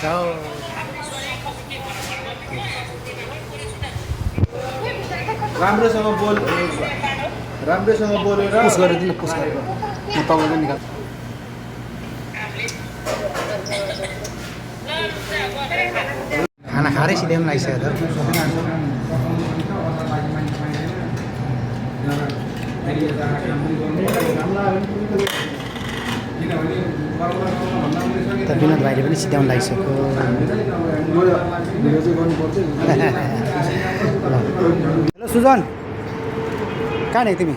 जाऊ राम्रोसँग बोल राम्रोसँग बोलेर पुस गरिदिनु पुस गरेर म तपाईँलाई निकाल खाना खाएरै सिधै पनि लागिसक्यो त विनोद भाइले पनि सिध्याउनु लागिसक्यो हेलो सुजन कहाँ नै तिमी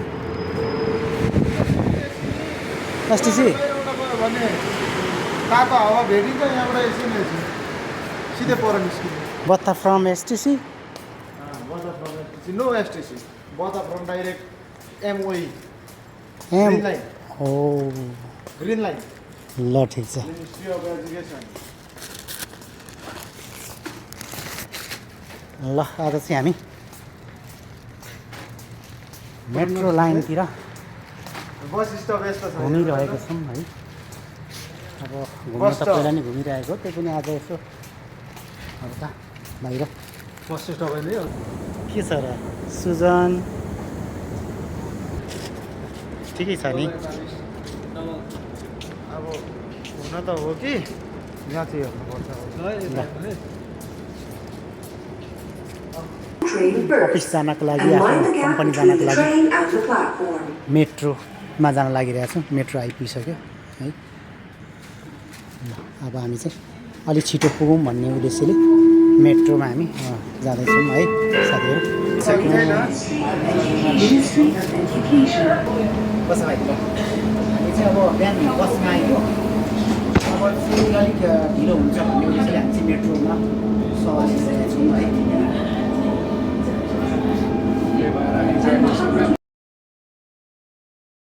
एसटिसी भने तातो हावा भेटिन्छ यहाँबाट एकछिन सिधै पर निस्किन्छ बत्ता फ्रम एसटिसी नो एसटिसी बता from direct MOE M green line हो ग्रिन लाइन ल ठिक छ मिनिस्ट्री अफ एजुकेसन ल आज चाहिँ हामी मेट्रो लाइनतिर बस स्टप यस्तो छ घुमिरहेको छौँ है अब घुम्न बस त स्टप। पहिला नै घुमिरहेको त्यही पनि आज यसो अब त बाहिर बस स्टप होइन यो के छ र सुजन ठिकै छ नि अब हुन त हो कि यहाँ चाहिँ हेर्नुपर्छ अफिस जानको लागि आफ्नो कम्पनी जानको लागि मेट्रोमा जान लागिरहेको छौँ मेट्रो आइपुगिसक्यो है ल अब हामी चाहिँ अलिक छिटो पुगौँ भन्ने उद्देश्यले मेट्रोमा हामी जाँदैछौँ है साथीहरू बस भाइ हामी चाहिँ अब बिहान बसमा आयो अब चाहिँ अलिक ढिलो हुन्छ भन्ने उद्देश्यले हामी चाहिँ मेट्रोमा सवारी लिइरहेको छौँ है